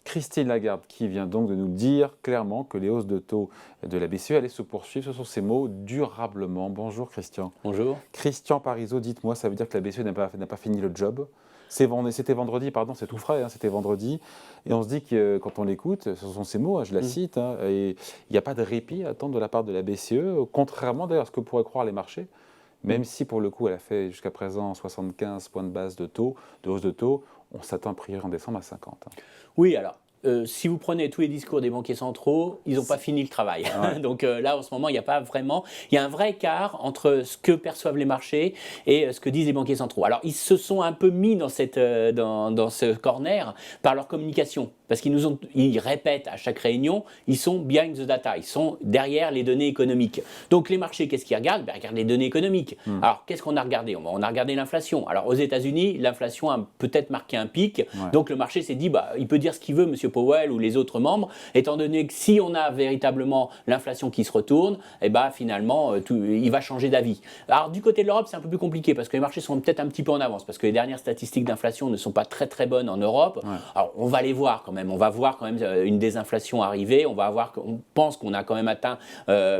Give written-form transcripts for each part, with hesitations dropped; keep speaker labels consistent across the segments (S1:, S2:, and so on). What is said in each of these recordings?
S1: Christine Lagarde qui vient donc de nous dire clairement que les hausses de taux de la BCE allaient se poursuivre. Ce sont ces mots durablement. Bonjour Christian.
S2: Bonjour.
S1: Christian Parizeau, dites-moi, ça veut dire que la BCE n'a pas fini le job? C'était vendredi, pardon, c'est tout frais, hein, c'était vendredi. Et on se dit que quand on l'écoute, ce sont ces mots, hein, je la cite, hein, et il n'y a pas de répit à attendre de la part de la BCE, contrairement d'ailleurs à ce que pourraient croire les marchés. Même si pour le coup elle a fait jusqu'à présent 75 points de base de hausse de taux, on s'attend a priori en décembre à 50. Hein.
S2: Oui, alors, si vous prenez tous les discours des banquiers centraux, ils n'ont pas fini le travail. Ouais. Donc là, en ce moment, il n'y a pas vraiment... Il y a un vrai écart entre ce que perçoivent les marchés et ce que disent les banquiers centraux. Alors, ils se sont un peu mis dans ce corner par leur communication. Parce qu'ils répètent à chaque réunion, ils sont behind the data, ils sont derrière les données économiques. Donc les marchés, qu'est-ce qu'ils regardent? Ils regardent les données économiques. Alors qu'est-ce qu'on a regardé? On a regardé l'inflation. Alors aux États-Unis, l'inflation a peut-être marqué un pic. Ouais. Donc le marché s'est dit, il peut dire ce qu'il veut, M. Powell ou les autres membres, étant donné que si on a véritablement l'inflation qui se retourne, finalement, il va changer d'avis. Alors du côté de l'Europe, c'est un peu plus compliqué parce que les marchés sont peut-être un petit peu en avance parce que les dernières statistiques d'inflation ne sont pas très très bonnes en Europe. Ouais. Alors on va les voir quand même. On va voir quand même une désinflation arriver, on pense qu'on a quand même atteint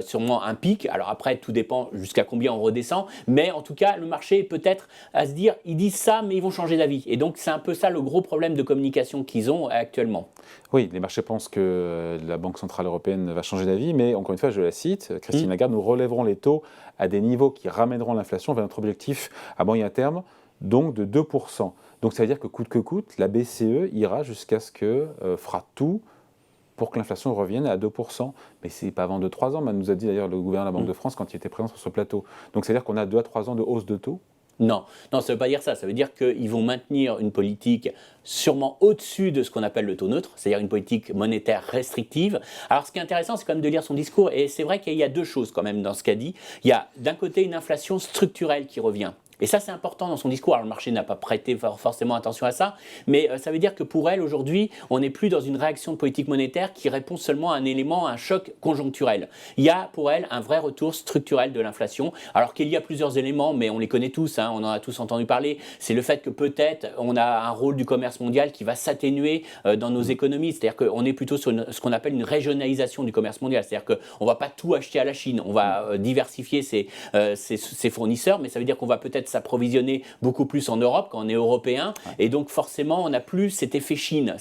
S2: sûrement un pic. Alors après, tout dépend jusqu'à combien on redescend, mais en tout cas, le marché est peut-être à se dire, ils disent ça, mais ils vont changer d'avis. Et donc, c'est un peu ça le gros problème de communication qu'ils ont actuellement.
S1: Oui, les marchés pensent que la Banque Centrale Européenne va changer d'avis, mais encore une fois, je la cite, Christine Lagarde, nous relèverons les taux à des niveaux qui ramèneront l'inflation vers notre objectif à moyen terme, donc de 2%. Donc ça veut dire que coûte, la BCE ira jusqu'à ce que fera tout pour que l'inflation revienne à 2%. Mais ce n'est pas avant 2-3 ans, nous a dit d'ailleurs le gouverneur de la Banque de France quand il était présent sur ce plateau. Donc ça veut dire qu'on a 2 à 3 ans de hausse de taux?
S2: Non, ça ne veut pas dire ça. Ça veut dire qu'ils vont maintenir une politique sûrement au-dessus de ce qu'on appelle le taux neutre, c'est-à-dire une politique monétaire restrictive. Alors ce qui est intéressant, c'est quand même de lire son discours, et c'est vrai qu'il y a deux choses quand même dans ce qu'a dit. Il y a d'un côté une inflation structurelle qui revient. Et ça, c'est important dans son discours. Alors, le marché n'a pas prêté forcément attention à ça, mais ça veut dire que pour elle, aujourd'hui, on n'est plus dans une réaction de politique monétaire qui répond seulement à un élément, à un choc conjoncturel. Il y a pour elle un vrai retour structurel de l'inflation, alors qu'il y a plusieurs éléments, mais on les connaît tous, on en a tous entendu parler. C'est le fait que peut-être on a un rôle du commerce mondial qui va s'atténuer dans nos économies, c'est-à-dire qu'on est plutôt sur ce qu'on appelle une régionalisation du commerce mondial, c'est-à-dire qu'on ne va pas tout acheter à la Chine, on va diversifier ses fournisseurs, mais ça veut dire qu'on va peut-être s'approvisionner beaucoup plus en Europe quand on est européen, et donc forcément on n'a plus cet effet Chine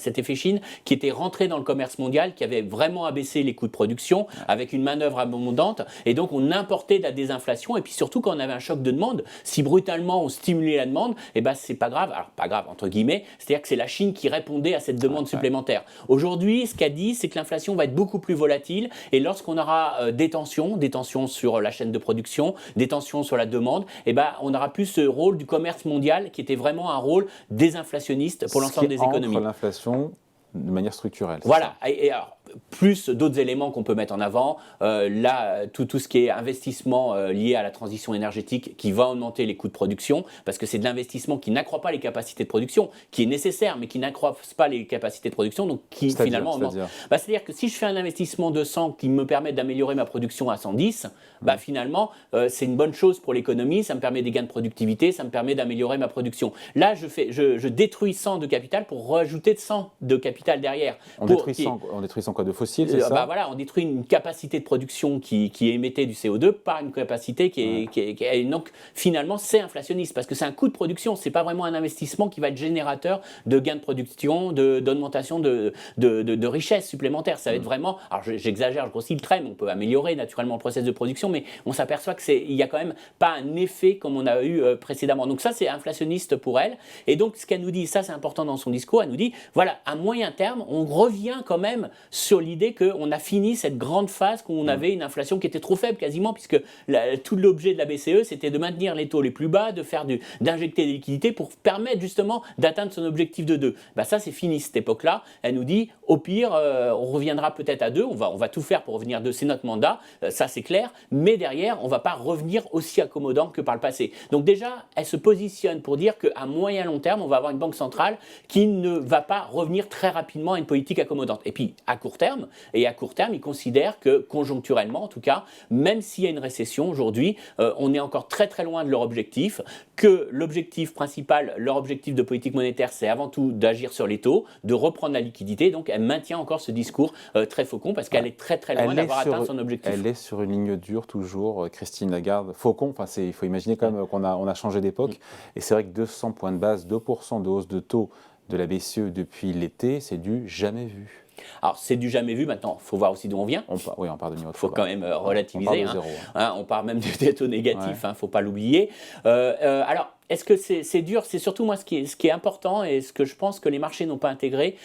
S2: qui était rentré dans le commerce mondial, qui avait vraiment abaissé les coûts de production avec une manœuvre abondante, et donc on importait de la désinflation, et puis surtout quand on avait un choc de demande, si brutalement on stimulait la demande, c'est pas grave, alors pas grave entre guillemets, c'est-à-dire que c'est la Chine qui répondait à cette demande supplémentaire. Aujourd'hui, ce qu'a dit, c'est que l'inflation va être beaucoup plus volatile, et lorsqu'on aura des tensions sur la chaîne de production, des tensions sur la demande, on aura plus ce rôle du commerce mondial qui était vraiment un rôle désinflationniste pour l'ensemble des économies.
S1: L'inflation de manière structurelle.
S2: Voilà. Et alors, plus d'autres éléments qu'on peut mettre en avant, là, tout ce qui est investissement lié à la transition énergétique qui va augmenter les coûts de production, parce que c'est de l'investissement qui n'accroît pas les capacités de production, qui est nécessaire, mais qui n'accroît pas les capacités de production, donc qui finalement augmente. C'est-à-dire que si je fais un investissement de 100 qui me permet d'améliorer ma production à 110, finalement, c'est une bonne chose pour l'économie, ça me permet des gains de productivité, ça me permet d'améliorer ma production. Là, je détruis 100 de capital pour rajouter 100 de capital derrière.
S1: On détruit 100 quoi, de fossiles, c'est ça?
S2: Voilà, on détruit une capacité de production qui émettait du CO2 par une capacité qui est donc finalement c'est inflationniste parce que c'est un coût de production, c'est pas vraiment un investissement qui va être générateur de gains de production, d'augmentation de richesse supplémentaire. Ça va être vraiment, alors j'exagère, je grossis le trait, mais on peut améliorer naturellement le process de production, mais on s'aperçoit qu'il y a quand même pas un effet comme on a eu précédemment. Donc ça c'est inflationniste pour elle, et donc ce qu'elle nous dit, ça c'est important dans son discours, elle nous dit voilà, à moyen terme, on revient quand même sur l'idée qu'on a fini cette grande phase où on avait une inflation qui était trop faible quasiment, puisque tout l'objet de la BCE, c'était de maintenir les taux les plus bas, d'injecter des liquidités pour permettre justement d'atteindre son objectif de 2. Ça, c'est fini cette époque-là. Elle nous dit, au pire, on reviendra peut-être à 2, on va tout faire pour revenir à 2, c'est notre mandat, ça c'est clair, mais derrière, on ne va pas revenir aussi accommodant que par le passé. Donc déjà, elle se positionne pour dire qu'à moyen long terme, on va avoir une banque centrale qui ne va pas revenir très rapidement à une politique accommodante. Et puis, à court court terme. Et à court terme, ils considèrent que conjoncturellement, en tout cas, même s'il y a une récession aujourd'hui, on est encore très très loin de leur objectif, que l'objectif principal, leur objectif de politique monétaire, c'est avant tout d'agir sur les taux, de reprendre la liquidité. Donc elle maintient encore ce discours très faucon parce qu'elle est très très loin d'avoir atteint son objectif.
S1: Elle est sur une ligne dure toujours, Christine Lagarde. Faucon, il faut imaginer quand même qu'on a changé d'époque. Et c'est vrai que 200 points de base, 2% de hausse de taux de la BCE depuis l'été, c'est du jamais vu.
S2: Alors, c'est du jamais vu. Maintenant, il faut voir aussi d'où on vient.
S1: Oui, on part de niveau.
S2: Il faut quand même relativiser.
S1: On part de zéro.
S2: On part même des taux négatifs, il ne faut pas l'oublier. Alors, est-ce que c'est dur? C'est surtout moi ce qui est important et ce que je pense que les marchés n'ont pas intégré.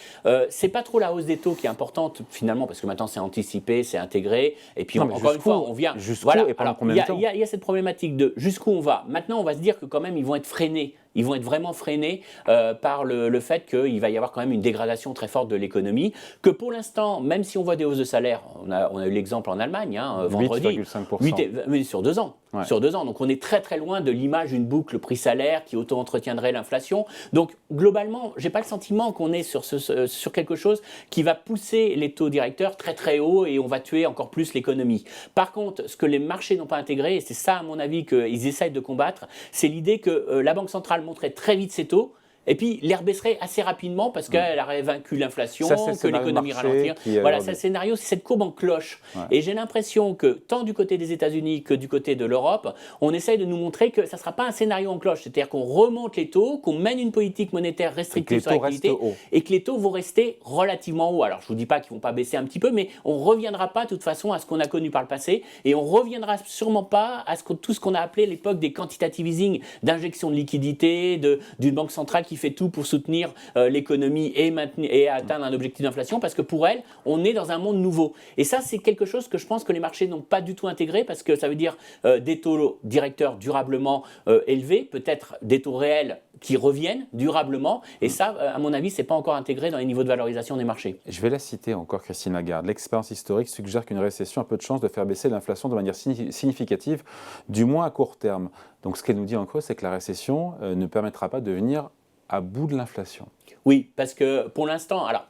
S2: C'est pas trop la hausse des taux qui est importante finalement parce que maintenant c'est anticipé, c'est intégré. Et puis encore une fois, on vient.
S1: Voilà. Il
S2: y a cette problématique de jusqu'où on va. Maintenant, on va se dire que quand même ils vont être freinés. Ils vont être vraiment freinés par le fait qu'il va y avoir quand même une dégradation très forte de l'économie. Que pour l'instant, même si on voit des hausses de salaire, on a eu l'exemple en Allemagne, vendredi,
S1: 8,5%.
S2: sur 2 ans.
S1: Ouais.
S2: Sur 2 ans. Donc on est très très loin de l'image d'une boucle prix-salaire qui auto-entretiendrait l'inflation. Donc globalement, je n'ai pas le sentiment qu'on est sur quelque chose qui va pousser les taux directeurs très très haut et on va tuer encore plus l'économie. Par contre, ce que les marchés n'ont pas intégré, et c'est ça à mon avis qu'ils essayent de combattre, c'est l'idée que la Banque centrale monterait très vite ses taux. Et puis, les rebaisserait assez rapidement parce qu'elle aurait vaincu l'inflation, que l'économie ralentir. Voilà, c'est le scénario, c'est cette courbe en cloche. Ouais. Et j'ai l'impression que tant du côté des États-Unis que du côté de l'Europe, on essaye de nous montrer que ça ne sera pas un scénario en cloche. C'est-à-dire qu'on remonte les taux, qu'on mène une politique monétaire restrictive sur l'activité et que les taux vont rester relativement hauts. Alors, je ne vous dis pas qu'ils ne vont pas baisser un petit peu, mais on ne reviendra pas de toute façon à ce qu'on a connu par le passé et on ne reviendra sûrement pas à tout ce qu'on a appelé à l'époque des quantitative easing, d'injection de liquidité, d'une banque centrale qui fait tout pour soutenir l'économie et atteindre un objectif d'inflation parce que pour elle, on est dans un monde nouveau. Et ça, c'est quelque chose que je pense que les marchés n'ont pas du tout intégré parce que ça veut dire des taux directeurs durablement élevés, peut-être des taux réels qui reviennent durablement. Et ça, à mon avis, ce n'est pas encore intégré dans les niveaux de valorisation des marchés.
S1: Je vais la citer encore, Christine Lagarde. L'expérience historique suggère qu'une récession a peu de chances de faire baisser l'inflation de manière significative, du moins à court terme. Donc ce qu'elle nous dit en creux, c'est que la récession ne permettra pas de venir à bout de l'inflation.
S2: Oui, parce que pour l'instant, alors,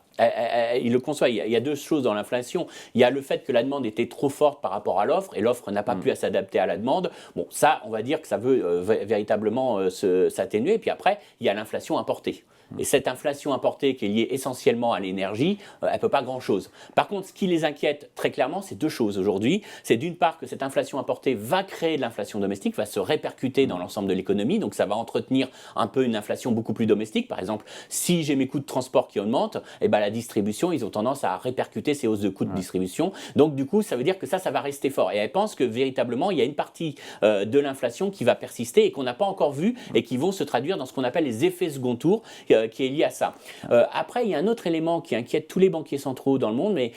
S2: il le conçoit, il y a deux choses dans l'inflation. Il y a le fait que la demande était trop forte par rapport à l'offre et l'offre n'a pas pu s'adapter à la demande. Bon, ça, on va dire que ça veut véritablement s'atténuer. Puis après, il y a l'inflation importée. Et cette inflation importée qui est liée essentiellement à l'énergie, elle ne peut pas grand-chose. Par contre, ce qui les inquiète très clairement, c'est deux choses aujourd'hui. C'est d'une part que cette inflation importée va créer de l'inflation domestique, va se répercuter dans l'ensemble de l'économie. Donc ça va entretenir un peu une inflation beaucoup plus domestique. Par exemple, si j'ai mes coûts de transport qui augmentent, eh ben, la distribution, ils ont tendance à répercuter ces hausses de coûts de distribution. Donc du coup, ça veut dire que ça va rester fort. Et elle pense que véritablement, il y a une partie de l'inflation qui va persister et qu'on n'a pas encore vu et qui vont se traduire dans ce qu'on appelle les effets second tour, qui est lié à ça. Après, il y a un autre élément qui inquiète tous les banquiers centraux dans le monde, mais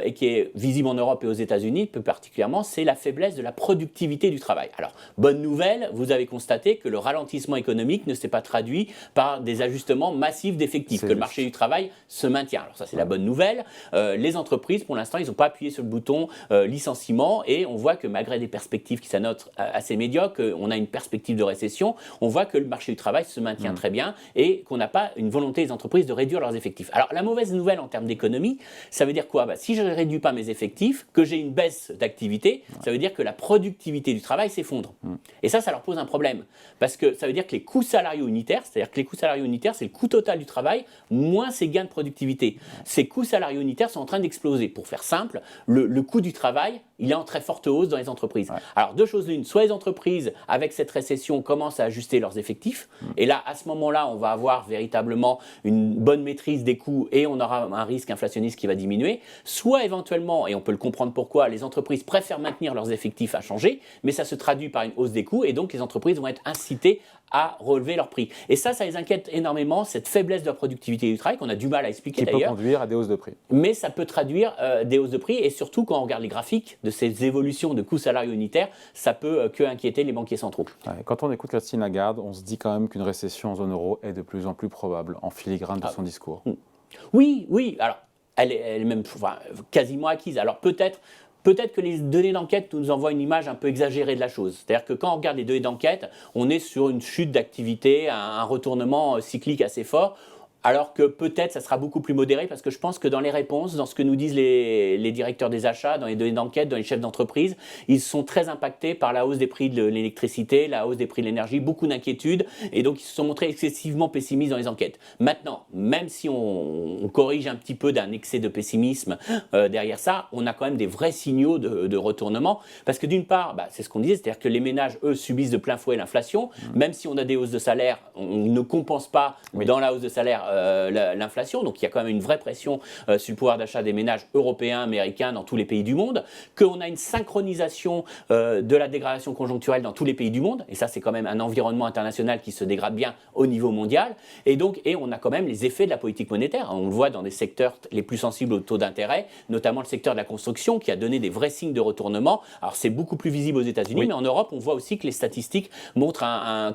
S2: et qui est visible en Europe et aux États-Unis plus particulièrement, c'est la faiblesse de la productivité du travail. Alors, bonne nouvelle, vous avez constaté que le ralentissement économique ne s'est pas traduit par des ajustements massifs d'effectifs, que le marché du travail se maintient. Alors ça, c'est la bonne nouvelle. Les entreprises, pour l'instant, ils n'ont pas appuyé sur le bouton licenciement et on voit que malgré des perspectives qui s'annoncent assez médiocres, on a une perspective de récession, on voit que le marché du travail se maintient très bien et qu'on n'a pas une volonté des entreprises de réduire leurs effectifs. Alors la mauvaise nouvelle en termes d'économie, ça veut dire quoi? Si je ne réduis pas mes effectifs, que j'ai une baisse d'activité, ça veut dire que la productivité du travail s'effondre. Et ça leur pose un problème. Parce que ça veut dire que les coûts salariaux unitaires, c'est-à-dire que les coûts salariaux unitaires, c'est le coût total du travail, moins ses gains de productivité. Ces coûts salariaux unitaires sont en train d'exploser. Pour faire simple, le coût du travail, il est en très forte hausse dans les entreprises. Ouais. Alors, deux choses l'une, soit les entreprises, avec cette récession, commencent à ajuster leurs effectifs, et là, à ce moment-là, on va avoir véritablement une bonne maîtrise des coûts et on aura un risque inflationniste qui va diminuer, soit éventuellement, et on peut le comprendre pourquoi, les entreprises préfèrent maintenir leurs effectifs à changer, mais ça se traduit par une hausse des coûts, et donc les entreprises vont être incitées à relever leurs prix. Et ça les inquiète énormément, cette faiblesse de la productivité du travail, qu'on a du mal à expliquer d'ailleurs.
S1: Qui peut conduire à des hausses de prix.
S2: Mais ça peut traduire des hausses de prix, et surtout quand on regarde les graphiques de ces évolutions de coûts salariaux unitaires, ça peut que inquiéter les banquiers centraux.
S1: Ouais, quand on écoute Christine Lagarde, on se dit quand même qu'une récession en zone euro est de plus en plus probable, en filigrane de son discours.
S2: Oui, alors elle est même quasiment acquise. Alors peut-être que les données d'enquête nous envoient une image un peu exagérée de la chose. C'est-à-dire que quand on regarde les données d'enquête, on est sur une chute d'activité, un retournement cyclique assez fort. Alors que peut-être ça sera beaucoup plus modéré parce que je pense que dans les réponses, dans ce que nous disent les directeurs des achats, dans les données d'enquête, dans les chefs d'entreprise, ils sont très impactés par la hausse des prix de l'électricité, la hausse des prix de l'énergie, beaucoup d'inquiétudes et donc ils se sont montrés excessivement pessimistes dans les enquêtes. Maintenant, même si on corrige un petit peu d'un excès de pessimisme derrière ça, on a quand même des vrais signaux de retournement parce que d'une part, c'est ce qu'on disait, c'est-à-dire que les ménages, eux, subissent de plein fouet l'inflation, même si on a des hausses de salaire, on ne compense pas dans la hausse de salaire l'inflation, donc il y a quand même une vraie pression sur le pouvoir d'achat des ménages européens, américains, dans tous les pays du monde, qu'on a une synchronisation de la dégradation conjoncturelle dans tous les pays du monde, et ça c'est quand même un environnement international qui se dégrade bien au niveau mondial, et on a quand même les effets de la politique monétaire, on le voit dans des secteurs les plus sensibles au taux d'intérêt, notamment le secteur de la construction qui a donné des vrais signes de retournement. Alors c'est beaucoup plus visible aux États-Unis, mais en Europe on voit aussi que les statistiques montrent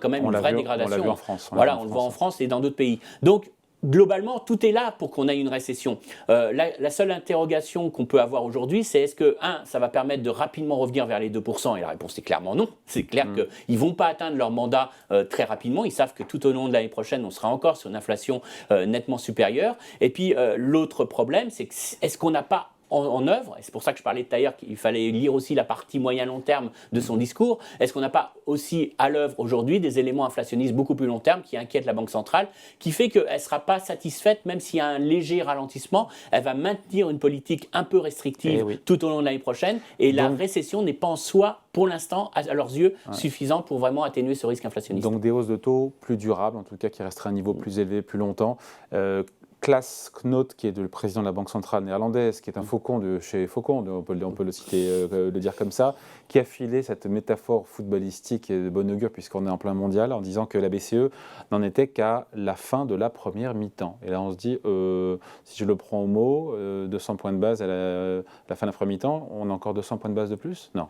S2: quand même une vraie dégradation.
S1: On l'a vu en France.
S2: On le voit en France et dans d'autres pays. Donc globalement, tout est là pour qu'on ait une récession. La seule interrogation qu'on peut avoir aujourd'hui, c'est est-ce que, ça va permettre de rapidement revenir vers les 2%? Et la réponse est clairement non. C'est clair qu'ils ne vont pas atteindre leur mandat très rapidement. Ils savent que tout au long de l'année prochaine, on sera encore sur une inflation nettement supérieure. Et puis, l'autre problème, c'est que est-ce qu'on n'a pas en œuvre, et c'est pour ça que je parlais tout à l'heure qu'il fallait lire aussi la partie moyen-long terme de son discours, est-ce qu'on n'a pas aussi à l'œuvre aujourd'hui des éléments inflationnistes beaucoup plus long terme qui inquiètent la Banque centrale, qui fait qu'elle ne sera pas satisfaite, même s'il y a un léger ralentissement, elle va maintenir une politique un peu restrictive tout au long de l'année prochaine, et la récession n'est pas en soi, pour l'instant, à leurs yeux, suffisant pour vraiment atténuer ce risque inflationniste.
S1: Donc des hausses de taux plus durables, en tout cas qui resteraient à un niveau plus élevé plus longtemps. Klaas Knot, qui est le président de la Banque centrale néerlandaise, qui est un faucon de chez Faucon, on peut le citer, le dire comme ça, qui a filé cette métaphore footballistique et de bon augure, puisqu'on est en plein mondial, en disant que la BCE n'en était qu'à la fin de la première mi-temps. Et là, on se dit, si je le prends au mot, 200 points de base à la fin de la première mi-temps, on a encore 200 points de base de plus? Non.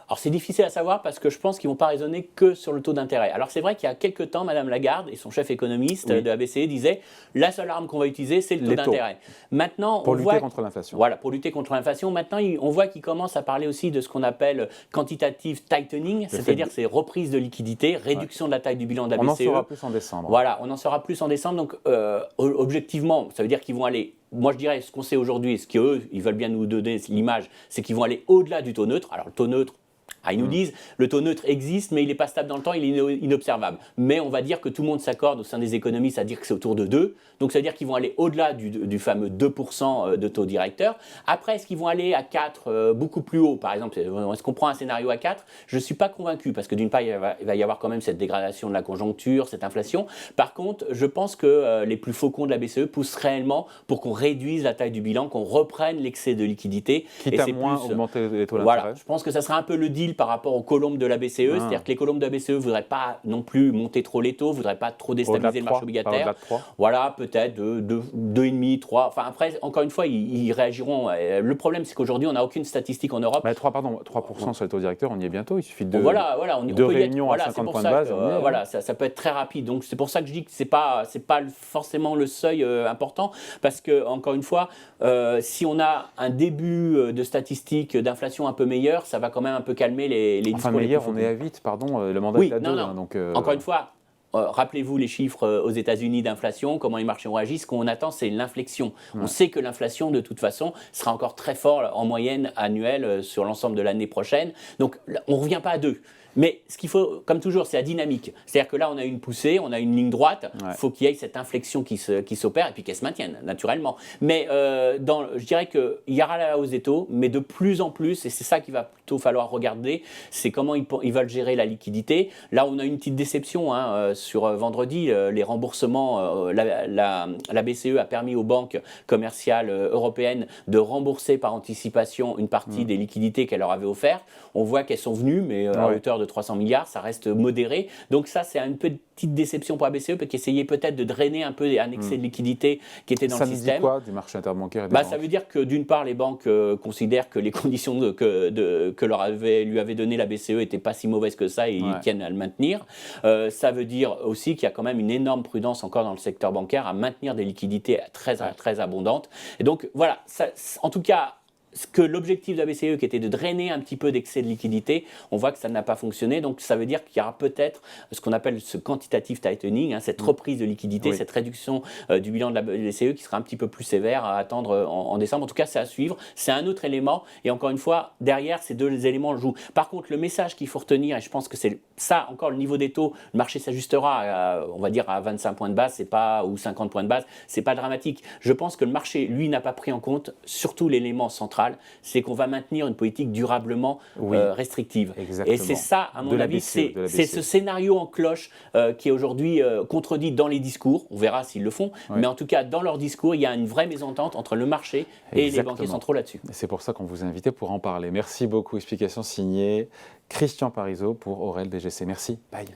S2: Alors c'est difficile à savoir parce que je pense qu'ils ne vont pas raisonner que sur le taux d'intérêt. Alors c'est vrai qu'il y a quelques temps, Madame Lagarde et son chef économiste de la BCE disaient la seule arme qu'on va utiliser, c'est le taux d'intérêt. Maintenant,
S1: pour lutter contre l'inflation.
S2: Voilà, pour lutter contre l'inflation. Maintenant, on voit qu'ils commencent à parler aussi de ce qu'on appelle quantitative tightening, c'est-à-dire ces reprises de liquidité, réduction de la taille du bilan de la BCE.
S1: On en saura plus en décembre.
S2: Voilà, on en saura plus en décembre. Donc objectivement, ça veut dire qu'ils vont aller. Moi, je dirais, ce qu'on sait aujourd'hui, ce qu'eux, ils veulent bien nous donner l'image, c'est qu'ils vont aller au-delà du taux neutre. Alors, le taux neutre, ils nous disent le taux neutre existe, mais il n'est pas stable dans le temps, il est inobservable. Mais on va dire que tout le monde s'accorde au sein des économistes à dire que c'est autour de 2. Donc ça veut dire qu'ils vont aller au-delà du fameux 2% de taux directeur. Après, est-ce qu'ils vont aller à 4, beaucoup plus haut? Par exemple, est-ce qu'on prend un scénario à 4? Je ne suis pas convaincu, parce que d'une part, il va y avoir quand même cette dégradation de la conjoncture, cette inflation. Par contre, je pense que les plus faucons de la BCE poussent réellement pour qu'on réduise la taille du bilan, qu'on reprenne l'excès de liquidité.
S1: Quitte à moins augmenter les taux d'intérêt.
S2: Voilà, je pense que ça sera un peu le deal par rapport aux colombes de la BCE, c'est-à-dire que les colombes de la BCE ne voudraient pas non plus monter trop les taux, ne voudraient pas trop déstabiliser le marché obligataire. Voilà, peut-être 2,5, 3. Enfin après, encore une fois, ils réagiront. Le problème, c'est qu'aujourd'hui, on n'a aucune statistique en Europe.
S1: Mais 3% sur les taux directeurs, on y est bientôt. Il suffit de
S2: deux
S1: réunions à 50 points de base.
S2: Voilà, ça peut être très rapide. Donc c'est pour ça que je dis que c'est pas forcément le seuil important, parce que encore une fois, si on a un début de statistiques d'inflation un peu meilleur, ça va quand même un peu calmer les discours.
S1: Enfin meilleur, on est à 8, pardon, le mandat est à 2. Donc,
S2: encore une fois, rappelez-vous les chiffres aux États-Unis d'inflation, comment les marchés ont réagi. Ce qu'on attend, c'est l'inflexion. On sait que l'inflation, de toute façon, sera encore très fort en moyenne annuelle sur l'ensemble de l'année prochaine. Donc, on ne revient pas à 2. Mais ce qu'il faut, comme toujours, c'est la dynamique. C'est-à-dire que là, on a une poussée, on a une ligne droite. Il faut qu'il y ait cette inflexion qui s'opère et puis qu'elle se maintienne, naturellement. Mais je dirais qu'il y aura la hausse des taux, mais de plus en plus, et c'est ça qu'il va plutôt falloir regarder, c'est comment ils veulent gérer la liquidité. Là, on a une petite déception sur vendredi. Les remboursements, la BCE a permis aux banques commerciales européennes de rembourser par anticipation une partie des liquidités qu'elle leur avait offertes. On voit qu'elles sont venues, mais à hauteur de 300 milliards, ça reste modéré. Donc ça, c'est une petite déception pour la BCE, qui essayait peut-être de drainer un peu un excès de liquidité qui était dans le système.
S1: Ça dit quoi du marché interbancaire et des banques?
S2: Ça veut dire que d'une part, les banques considèrent que les conditions que lui avait donné la BCE n'étaient pas si mauvaises que ça et ils tiennent à le maintenir. Ça veut dire aussi qu'il y a quand même une énorme prudence encore dans le secteur bancaire à maintenir des liquidités très abondantes. Et donc voilà, ça, en tout cas, que l'objectif de la BCE, qui était de drainer un petit peu d'excès de liquidité, on voit que ça n'a pas fonctionné. Donc ça veut dire qu'il y aura peut-être ce qu'on appelle ce quantitative tightening, cette reprise de liquidité, cette réduction du bilan de la BCE qui sera un petit peu plus sévère à attendre en décembre. En tout cas, c'est à suivre. C'est un autre élément. Et encore une fois, derrière, ces deux éléments jouent. Par contre, le message qu'il faut retenir, et je pense que c'est ça, encore le niveau des taux, le marché s'ajustera, on va dire, à 25 points de base, c'est pas, ou 50 points de base, c'est pas dramatique. Je pense que le marché, lui, n'a pas pris en compte surtout l'élément central, c'est qu'on va maintenir une politique durablement restrictive.
S1: Exactement.
S2: Et c'est ça, à mon avis, c'est ce scénario en cloche qui est aujourd'hui contredit dans les discours. On verra s'ils le font, mais en tout cas, dans leur discours, il y a une vraie mésentente entre le marché et les banquiers centraux là-dessus.
S1: C'est pour ça qu'on vous a invité pour en parler. Merci beaucoup. Explication signée Christian Parizeau pour Aurel BGC. Merci. Bye.